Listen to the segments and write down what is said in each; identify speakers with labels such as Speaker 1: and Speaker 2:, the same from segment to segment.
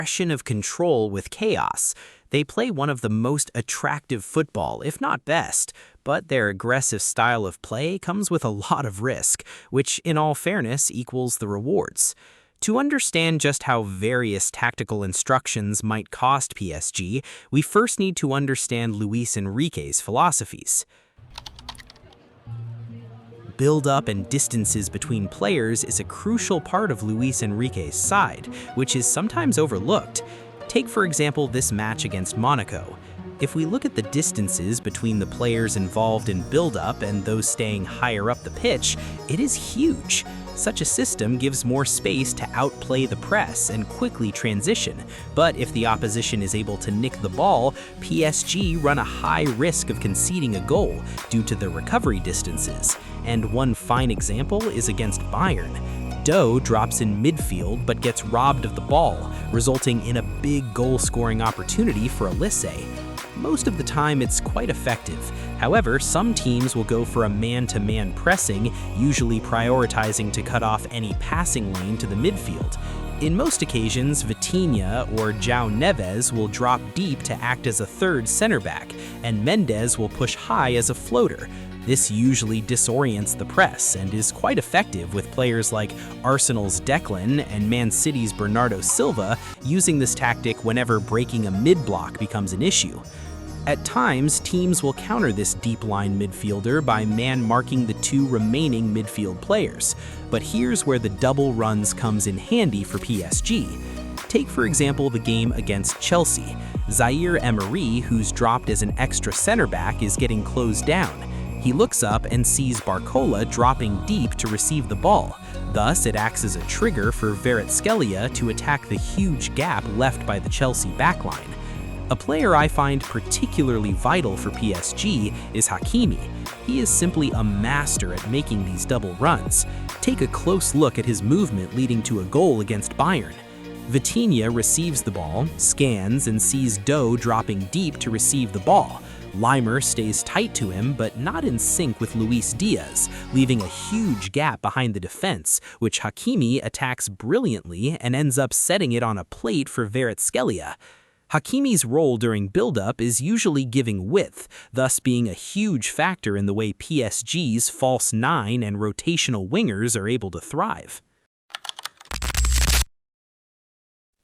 Speaker 1: Expression of control with chaos. They play one of the most attractive football, if not best, but their aggressive style of play comes with a lot of risk, which in all fairness equals the rewards. To understand just how various tactical instructions might cost PSG, we first need to understand Luis Enrique's philosophies. Build-up and distances between players is a crucial part of Luis Enrique's side, which is sometimes overlooked. Take, for example, this match against Monaco. If we look at the distances between the players involved in build-up and those staying higher up the pitch, it is huge. Such a system gives more space to outplay the press and quickly transition, but if the opposition is able to nick the ball, PSG run a high risk of conceding a goal due to the recovery distances. And one fine example is against Bayern. Doe drops in midfield but gets robbed of the ball, resulting in a big goal-scoring opportunity for Elise. Most of the time it's quite effective. However, some teams will go for a man-to-man pressing, usually prioritizing to cut off any passing lane to the midfield. In most occasions, Vitinha or João Neves will drop deep to act as a third center back, and Mendes will push high as a floater. This usually disorients the press and is quite effective with players like Arsenal's Declan and Man City's Bernardo Silva using this tactic whenever breaking a mid-block becomes an issue. At times, teams will counter this deep-line midfielder by man-marking the two remaining midfield players, but here's where the double runs comes in handy for PSG. Take, for example, the game against Chelsea. Zaire Emery, who's dropped as an extra center back, is getting closed down. He looks up and sees Barcola dropping deep to receive the ball. Thus, it acts as a trigger for Kvaratskhelia to attack the huge gap left by the Chelsea backline. A player I find particularly vital for PSG is Hakimi. He is simply a master at making these double runs. Take a close look at his movement leading to a goal against Bayern. Vitinha receives the ball, scans, and sees Doe dropping deep to receive the ball. Limer stays tight to him, but not in sync with Luis Diaz, leaving a huge gap behind the defense, which Hakimi attacks brilliantly and ends up setting it on a plate for Kvaratskhelia. Hakimi's role during build-up is usually giving width, thus being a huge factor in the way PSG's false nine and rotational wingers are able to thrive.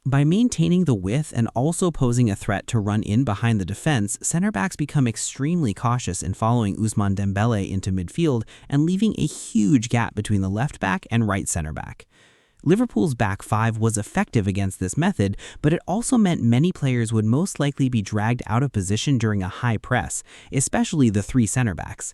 Speaker 1: By maintaining the width and also posing a threat to run in behind the defense, center backs become extremely cautious in following Ousmane Dembélé into midfield and leaving a huge gap between the left back and right center back. Liverpool's back five was effective against this method, but it also meant many players would most likely be dragged out of position during a high press, especially the three center backs.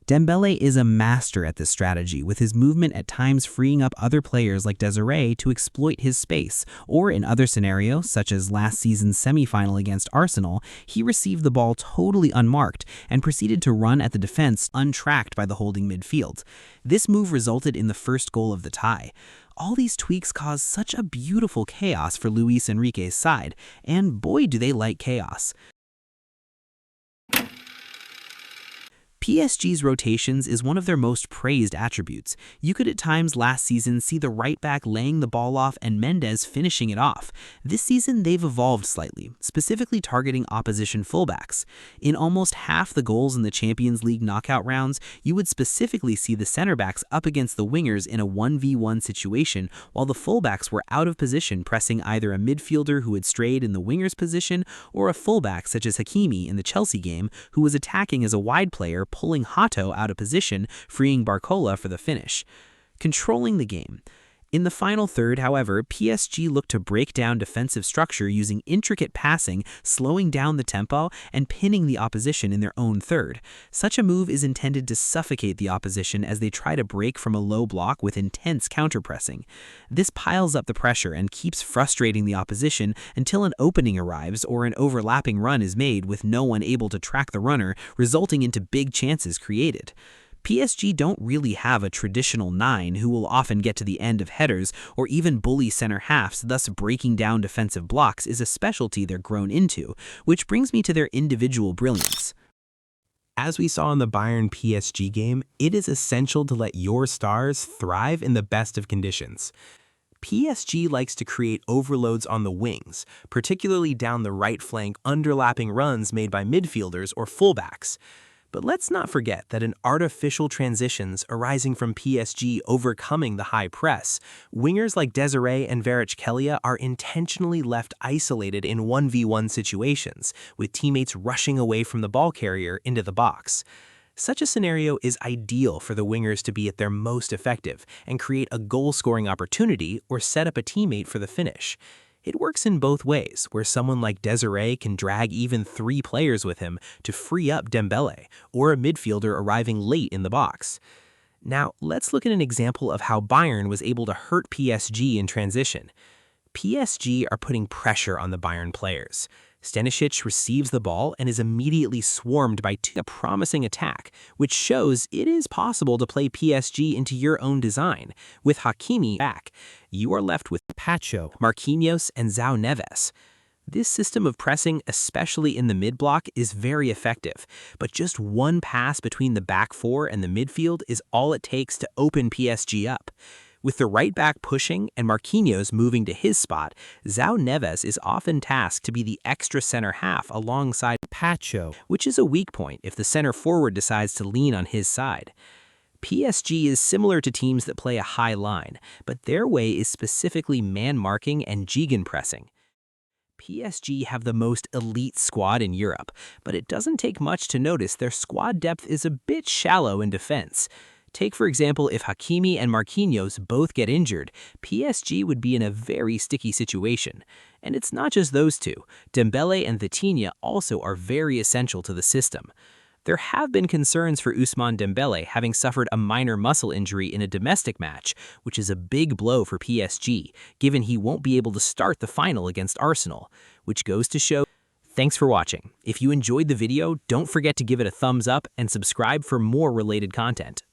Speaker 1: Dembélé is a master at this strategy, with his movement at times freeing up other players like Desiré to exploit his space, or in other scenarios, such as last season's semi-final against Arsenal, he received the ball totally unmarked and proceeded to run at the defense untracked by the holding midfield. This move resulted in the first goal of the tie. All these tweaks cause such a beautiful chaos for Luis Enrique's side, and boy do they like chaos. PSG's rotations is one of their most praised attributes. You could at times last season see the right back laying the ball off and Mendes finishing it off. This season they've evolved slightly, specifically targeting opposition fullbacks. In almost half the goals in the Champions League knockout rounds, you would specifically see the center backs up against the wingers in a 1v1 situation, while the fullbacks were out of position pressing either a midfielder who had strayed in the winger's position or a fullback such as Hakimi in the Chelsea game who was attacking as a wide player, pulling Hato out of position, freeing Barcola for the finish. Controlling the game. In the final third, however, PSG looked to break down defensive structure using intricate passing, slowing down the tempo, and pinning the opposition in their own third. Such a move is intended to suffocate the opposition as they try to break from a low block with intense counterpressing. This piles up the pressure and keeps frustrating the opposition until an opening arrives or an overlapping run is made with no one able to track the runner, resulting into big chances created. PSG don't really have a traditional 9 who will often get to the end of headers or even bully center halves, thus breaking down defensive blocks is a specialty they're grown into, which brings me to their individual brilliance. As we saw in the Bayern PSG game, it is essential to let your stars thrive in the best of conditions. PSG likes to create overloads on the wings, particularly down the right flank, underlapping runs made by midfielders or fullbacks. But let's not forget that in artificial transitions arising from PSG overcoming the high press, wingers like Desiree and Kvaratskhelia are intentionally left isolated in 1v1 situations, with teammates rushing away from the ball carrier into the box. Such a scenario is ideal for the wingers to be at their most effective and create a goal-scoring opportunity or set up a teammate for the finish. It works in both ways, where someone like Desiree can drag even 3 players with him to free up Dembele, or a midfielder arriving late in the box. Now, let's look at an example of how Bayern was able to hurt PSG in transition. PSG are putting pressure on the Bayern players. Stanisic receives the ball and is immediately swarmed by a promising attack, which shows it is possible to play PSG into your own design. With Hakimi back, you are left with Pacho, Marquinhos, and João Neves. This system of pressing, especially in the mid-block, is very effective, but just one pass between the back four and the midfield is all it takes to open PSG up. With the right back pushing and Marquinhos moving to his spot, João Neves is often tasked to be the extra center half alongside Pacho, which is a weak point if the center forward decides to lean on his side. PSG is similar to teams that play a high line, but their way is specifically man-marking and gegenpressing. PSG have the most elite squad in Europe, but it doesn't take much to notice their squad depth is a bit shallow in defense. Take, for example, if Hakimi and Marquinhos both get injured, PSG would be in a very sticky situation. And it's not just those two. Dembele and Vitinha also are very essential to the system. There have been concerns for Ousmane Dembele having suffered a minor muscle injury in a domestic match, which is a big blow for PSG, given he won't be able to start the final against Arsenal, which goes to show. Thanks for watching. If you enjoyed the video, don't forget to give it a thumbs up and subscribe for more related content.